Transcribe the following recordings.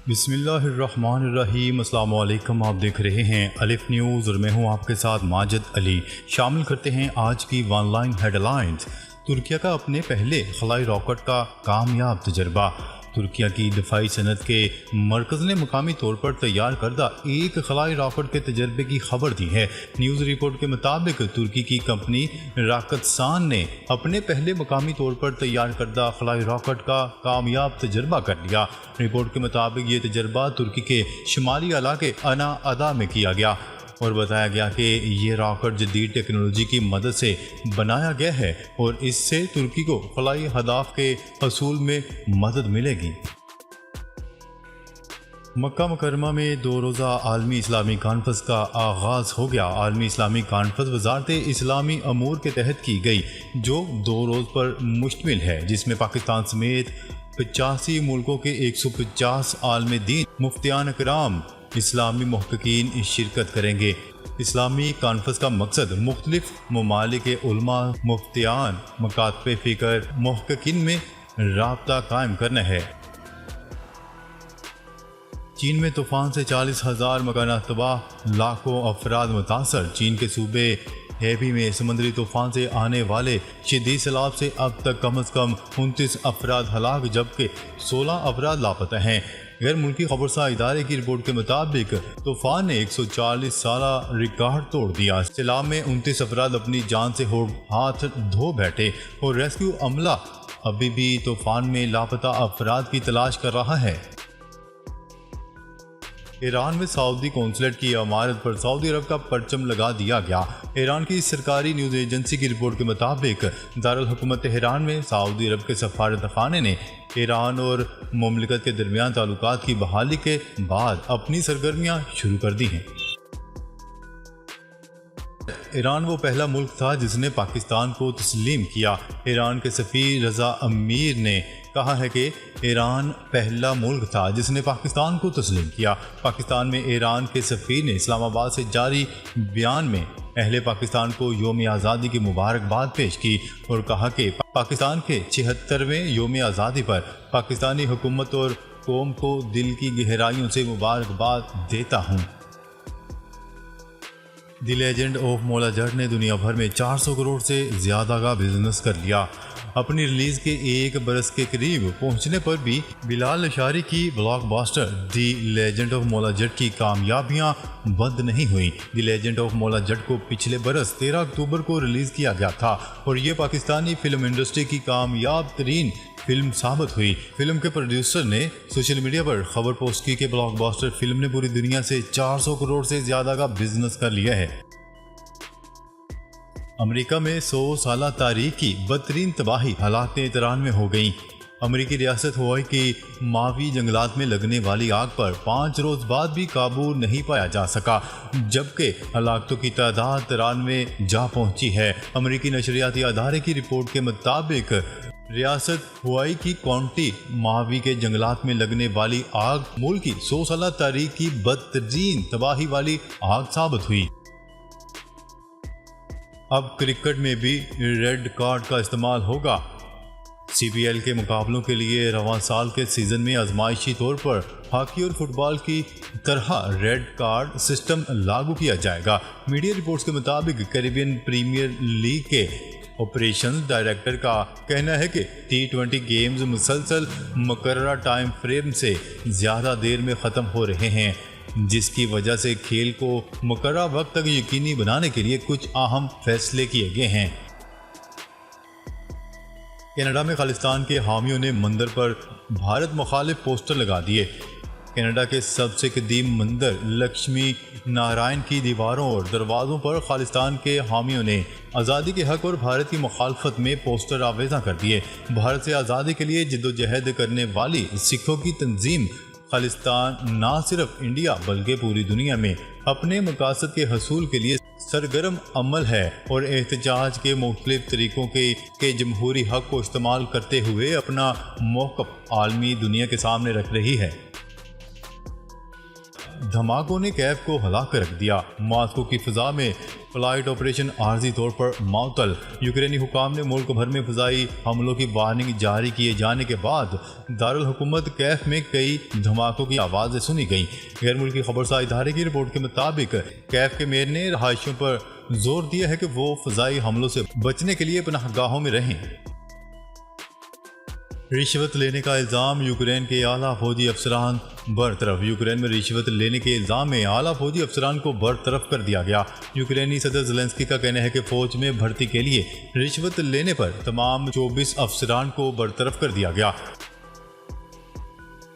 بسم اللہ الرحمن الرحیم۔ السلام علیکم، آپ دیکھ رہے ہیں الف نیوز اور میں ہوں آپ کے ساتھ ماجد علی۔ شامل کرتے ہیں آج کی ون لائن ہیڈ لائنز۔ ترکیہ کا اپنے پہلے خلائی راکٹ کا کامیاب تجربہ۔ ترکیہ کی دفاعی صنعت کے مرکز نے مقامی طور پر تیار کردہ ایک خلائی راکٹ کے تجربے کی خبر دی ہے۔ نیوز رپورٹ کے مطابق ترکی کی کمپنی راکتسان نے اپنے پہلے مقامی طور پر تیار کردہ خلائی راکٹ کا کامیاب تجربہ کر لیا۔ رپورٹ کے مطابق یہ تجربہ ترکی کے شمالی علاقے انا ادا میں کیا گیا اور بتایا گیا کہ یہ راکٹ جدید ٹیکنالوجی کی مدد سے بنایا گیا ہے اور اس سے ترکی کو خلائی اہداف کے حصول میں مدد ملے گی۔ مکہ مکرمہ میں 2 روزہ عالمی اسلامی کانفرنس کا آغاز ہو گیا۔ عالمی اسلامی کانفرنس وزارت اسلامی امور کے تحت کی گئی، جو 2 روز پر مشتمل ہے، جس میں پاکستان سمیت 85 ملکوں کے 150 عالم دین، مفتیان اکرام، اسلامی محققین شرکت کریں گے۔ اسلامی کانفرنس کا مقصد مختلف ممالک کے علماء، مفتیان، مکاتب فکر، محققین میں رابطہ قائم کرنا ہے۔ چین میں طوفان سے 40,000 مکانات تباہ، لاکھوں افراد متاثر۔ چین کے صوبے ہیبی میں سمندری طوفان سے آنے والے شدید سیلاب سے اب تک کم از کم 29 افراد ہلاک جبکہ 16 افراد لاپتہ ہیں۔ غیر ملکی خبرساز ادارے کی رپورٹ کے مطابق طوفان نے 140 سالہ ریکارڈ توڑ دیا۔ سیلاب میں 29 افراد اپنی جان سے ہاتھ دھو بیٹھے اور ریسکیو عملہ ابھی بھی طوفان میں لاپتہ افراد کی تلاش کر رہا ہے۔ ایران میں سعودی قونصلیٹ کی عمارت پر سعودی عرب کا پرچم لگا دیا گیا۔ ایران کی سرکاری نیوز ایجنسی کی رپورٹ کے مطابق دارالحکومت تہران میں سعودی عرب کے سفارت خانے نے ایران اور مملکت کے درمیان تعلقات کی بحالی کے بعد اپنی سرگرمیاں شروع کر دی ہیں۔ ایران وہ پہلا ملک تھا جس نے پاکستان کو تسلیم کیا۔ ایران کے سفیر رضا امیر نے کہا ہے کہ ایران پہلا ملک تھا جس نے پاکستان کو تسلیم کیا۔ پاکستان میں ایران کے سفیر نے اسلام آباد سے جاری بیان میں اہل پاکستان کو یوم آزادی کی مبارکباد پیش کی اور کہا کہ پاکستان کے 76ویں یوم آزادی پر پاکستانی حکومت اور قوم کو دل کی گہرائیوں سے مبارکباد دیتا ہوں۔ دی لیجنڈ آف مولا جٹ نے دنیا بھر میں 400 کروڑ سے زیادہ کا بزنس کر لیا۔ اپنی ریلیز کے 1 برس کے قریب پہنچنے پر بھی بلال لاشاری کی بلاک باسٹر دی لیجنڈ آف مولا جٹ کی کامیابیاں بند نہیں ہوئیں۔ دی لیجنڈ آف مولا جٹ کو پچھلے برس 13 اکتوبر کو ریلیز کیا گیا تھا اور یہ پاکستانی فلم انڈسٹری کی کامیاب ترین فلم ثابت ہوئی۔ فلم کے پروڈیوسر نے سوشل میڈیا پر خبر پوسٹ کی کہ بلاک باسٹر فلم نے پوری دنیا سے 400 کروڑ سے زیادہ کا بزنس کر لیا ہے۔ امریکہ میں 100 سالہ تاریخ کی بدترین تباہی، ہلاکتیں 93 ہو گئیں۔ امریکی ریاست ہوائی کی ماوی جنگلات میں لگنے والی آگ پر 5 روز بعد بھی قابو نہیں پایا جا سکا جبکہ ہلاکتوں کی تعداد 93 جا پہنچی ہے۔ امریکی نشریاتی ادارے کی رپورٹ کے مطابق ریاست ہوائی کی کاؤنٹی ماوی کے جنگلات میں لگنے والی آگ ملک کی 100 سالہ تاریخ کی بدترین تباہی والی آگ ثابت ہوئی۔ اب کرکٹ میں بھی ریڈ کارڈ کا استعمال ہوگا۔ سی پی ایل کے مقابلوں کے لیے رواں سال کے سیزن میں آزمائشی طور پر ہاکی اور فٹ بال کی طرح ریڈ کارڈ سسٹم لاگو کیا جائے گا۔ میڈیا رپورٹس کے مطابق کیریبین پریمیئر لیگ کے آپریشنز ڈائریکٹر کا کہنا ہے کہ T20 گیمز مسلسل مقررہ ٹائم فریم سے زیادہ دیر میں ختم ہو رہے ہیں، جس کی وجہ سے کھیل کو مقررہ وقت تک یقینی بنانے کے لیے کچھ اہم فیصلے کیے گئے ہیں۔ کینیڈا میں خالصتان کے حامیوں نے مندر پر بھارت مخالف پوسٹر لگا دیے۔ کینیڈا کے سب سے قدیم مندر لکشمی نارائن کی دیواروں اور دروازوں پر خالصتان کے حامیوں نے آزادی کے حق اور بھارت کی مخالفت میں پوسٹر آویزاں کر دیے۔ بھارت سے آزادی کے لیے جدوجہد کرنے والی سکھوں کی تنظیم خالصتان نہ صرف انڈیا بلکہ پوری دنیا میں اپنے مقاصد کے حصول کے لیے سرگرم عمل ہے اور احتجاج کے مختلف طریقوں کے جمہوری حق کو استعمال کرتے ہوئے اپنا موقف عالمی دنیا کے سامنے رکھ رہی ہے۔ دھماکوں نے کیف کو ہلاک کر رکھ دیا۔ ماسکو کی فضا میں فلائٹ آپریشن عارضی طور پر معطل۔ یوکرینی حکام نے ملک بھر میں فضائی حملوں کی وارننگ جاری کیے جانے کے بعد دارالحکومت کیف میں کئی دھماکوں کی آوازیں سنی گئیں۔ غیر ملکی خبرساز ادارے کی رپورٹ کے مطابق کیف کے میئر نے رہائشیوں پر زور دیا ہے کہ وہ فضائی حملوں سے بچنے کے لیے پناہ گاہوں میں رہیں۔ رشوت لینے کا الزام، یوکرین کے اعلیٰ فوجی افسران برطرف۔ یوکرین میں رشوت لینے کے الزام میں اعلیٰ فوجی افسران کو برطرف کر دیا گیا۔ یوکرینی صدر زیلنسکی کا کہنا ہے کہ فوج میں بھرتی کے لیے رشوت لینے پر تمام 24 افسران کو برطرف کر دیا گیا۔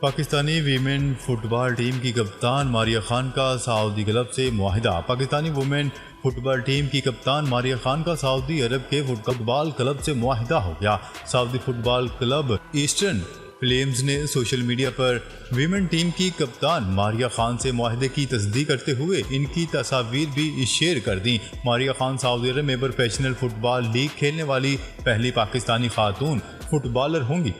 پاکستانی ویمن فٹ بال ٹیم کی کپتان ماریہ خان کا سعودی کلب سے معاہدہ۔ پاکستانی ویمن فٹ بال ٹیم کی کپتان ماریہ خان کا سعودی عرب کے فٹ بال کلب سے معاہدہ ہو گیا۔ سعودی فٹ بال کلب ایسٹرن فلیمز نے سوشل میڈیا پر ویمن ٹیم کی کپتان ماریہ خان سے معاہدے کی تصدیق کرتے ہوئے ان کی تصاویر بھی شیئر کر دیں۔ ماریہ خان سعودی عرب میں پروفیشنل فٹ بال لیگ کھیلنے والی پہلی پاکستانی خاتون فٹ بالر ہوں گی۔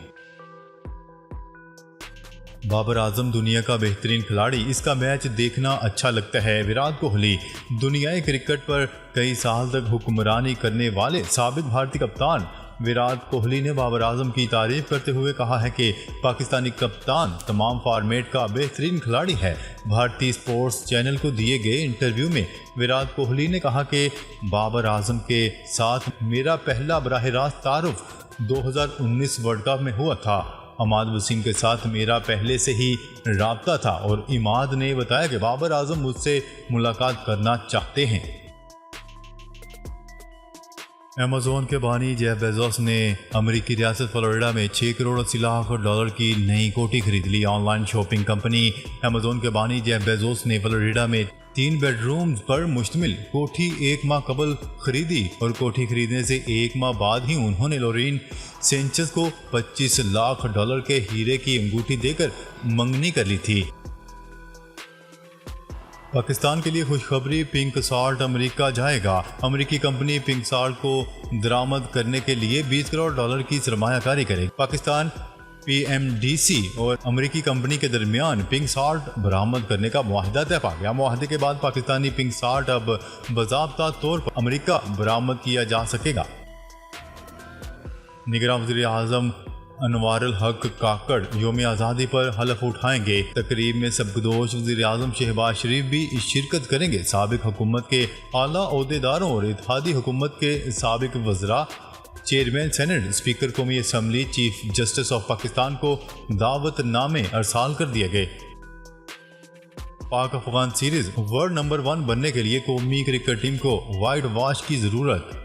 بابر اعظم دنیا کا بہترین کھلاڑی، اس کا میچ دیکھنا اچھا لگتا ہے۔ وراٹ کوہلی دنیائے کرکٹ پر کئی سال تک حکمرانی کرنے والے سابق بھارتی کپتان وراٹ کوہلی نے بابر اعظم کی تعریف کرتے ہوئے کہا ہے کہ پاکستانی کپتان تمام فارمیٹ کا بہترین کھلاڑی ہے۔ بھارتی اسپورٹس چینل کو دیے گئے انٹرویو میں وراٹ کوہلی نے کہا کہ بابر اعظم کے ساتھ میرا پہلا براہ راست تعارف 2019 ورلڈ کپ میں ہوا تھا۔ عماد وسیم کے ساتھ میرا پہلے سے ہی رابطہ تھا اور عماد نے بتایا کہ بابر اعظم مجھ سے ملاقات کرنا چاہتے ہیں۔ ایمیزون کے بانی جیف بیزوس نے امریکی ریاست فلوریڈا میں 6 کروڑ 80 لاکھ ڈالر کی نئی کوٹھی خرید لی۔ On line shopping company Amazon کے بانی جیف بیزوس نے فلوریڈا میں 3 بیڈ رومز پر مشتمل کوٹھی 1 ماہ قبل خریدی اور کوٹھی خریدنے سے 1 ماہ بعد ہی انہوں نے لورین سینچز کو 25 لاکھ ڈالر کے ہیرے کی انگوٹھی دے کر منگنی کر لی تھی۔ پاکستان کے لیے خوشخبری، پنک سالٹ امریکہ جائے گا۔ امریکی کمپنی پنک سالٹ کو درآمد کرنے کے لیے 20 کروڑ ڈالر کی سرمایہ کاری کرے گی۔ پاکستان PMDC اور امریکی کمپنی کے درمیان پنک سالٹ برآمد کرنے کا معاہدہ طے پا گیا۔ معاہدے کے بعد پاکستانی پنک سالٹ اب باضابطہ طور پر امریکہ برآمد کیا جا سکے گا۔ نگراں وزیر اعظم انوار الحق کاکڑ یوم آزادی پر حلف اٹھائیں گے۔ تقریب میں سبکدوش وزیر اعظم شہباز شریف بھی شرکت کریں گے۔ سابق حکومت کے اعلیٰ عہدیداروں اور اتحادی حکومت کے سابق وزراء، چیئرمین سینٹ، اسپیکر قومی assembly, chief justice of Pakistan کو دعوت نامے ارسال کر دیے گئے۔ Pak Afghan series world number 1 بننے کے لیے قومی کرکٹ ٹیم کو وائٹ واش کی ضرورت۔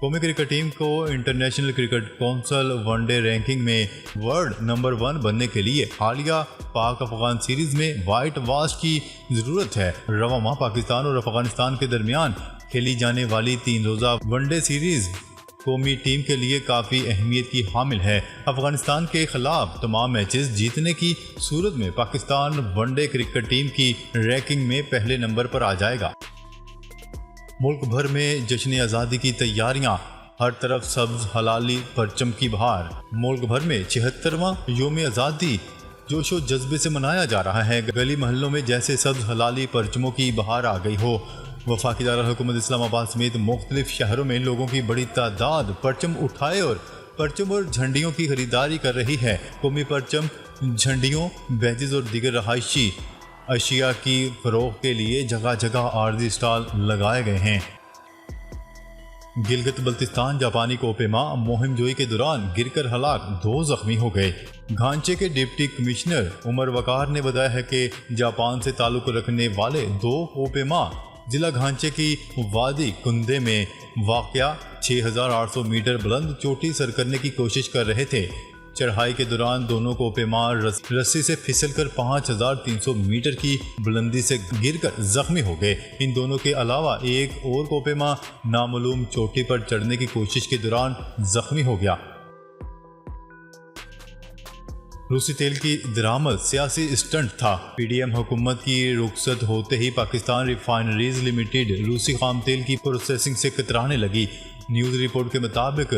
قومی کرکٹ ٹیم کو international cricket council one day ranking میں ورلڈ نمبر 1 بننے کے لیے حالیہ پاک افغان سیریز میں وائٹ واش کی ضرورت ہے۔ رواں ماہ پاکستان اور افغانستان کے درمیان کھیلی جانے والی 3 روزہ ون ڈے سیریز قومی ٹیم کے لیے کافی اہمیت کی حامل ہے۔ افغانستان کے خلاف تمام میچز جیتنے کی صورت میں Pakistan one day cricket team کی رینکنگ میں پہلے نمبر پر آ جائے گا۔ ملک بھر میں جشن آزادی کی تیاریاں، ہر طرف سبز ہلالی پرچم کی بہار۔ ملک بھر میں 76واں یوم آزادی جوش و جذبے سے منایا جا رہا ہے۔ گلی محلوں میں جیسے سبز ہلالی پرچموں کی بہار آ گئی ہو۔ وفاقی دارالحکومت اسلام آباد سمیت مختلف شہروں میں لوگوں کی بڑی تعداد پرچم اٹھائے اور پرچم اور جھنڈیوں کی خریداری کر رہی ہے۔ قومی پرچم، جھنڈیوں، بیجز اور دیگر رہائشی اشیاء کی فروخت کے لیے جگہ جگہ عارضی اسٹال لگائے گئے ہیں۔ گلگت بلتستان جاپانی کوپیما مہم جوئی کے دوران گر کر ہلاک، 2 زخمی ہو گئے۔ گھانچے کے ڈپٹی کمشنر عمر وقار نے بتایا ہے کہ جاپان سے تعلق رکھنے والے 2 کوپیما ضلع گھانچے کی وادی کندے میں واقع 6800 میٹر بلند چوٹی سر کرنے کی کوشش کر رہے تھے۔ چڑھائی کے دوران دونوں کوپیما رسی سے پھسل کر 5300 میٹر کی بلندی سے گر کر زخمی ہو گئے۔ ان دونوں کے علاوہ ایک اور کوپیما نامعلوم چوٹی پر چڑھنے کی کوشش کے دوران زخمی ہو گیا۔ روسی تیل کی درآمد سیاسی اسٹنٹ تھا۔ PDM حکومت کی رخصت ہوتے ہی پاکستان ریفائنریز لمیٹڈ روسی خام تیل کی پروسیسنگ سے کترانے لگی۔ نیوز رپورٹ کے مطابق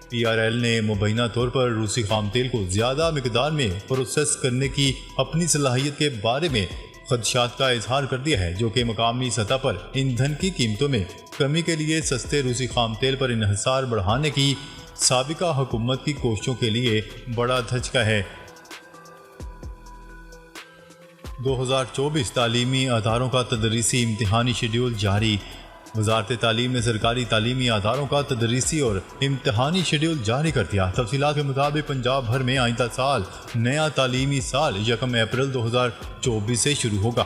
PRL نے مبینہ طور پر روسی خام تیل کو زیادہ مقدار میں پروسیس کرنے کی اپنی صلاحیت کے بارے میں خدشات کا اظہار کر دیا ہے، جو کہ مقامی سطح پر ایندھن کی قیمتوں میں کمی کے لیے سستے روسی خام تیل پر انحصار بڑھانے کی سابقہ حکومت کی کوششوں کے لیے بڑا دھچکا ہے۔ 2024 تعلیمی اداروں کا تدریسی امتحانی شیڈول جاری۔ وزارت تعلیم نے سرکاری تعلیمی اداروں کا تدریسی اور امتحانی شیڈول جاری کر دیا۔ تفصیلات کے مطابق پنجاب بھر میں آئندہ سال نیا تعلیمی سال 1 اپریل 2024 سے شروع ہوگا۔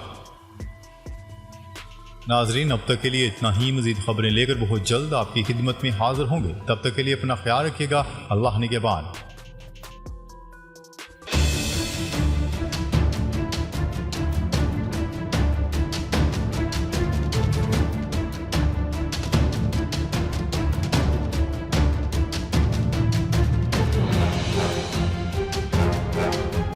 ناظرین، اب تک کے لیے اتنا ہی۔ مزید خبریں لے کر بہت جلد آپ کی خدمت میں حاضر ہوں گے۔ تب تک کے لیے اپنا خیال رکھیے گا۔ اللہ نگہبان۔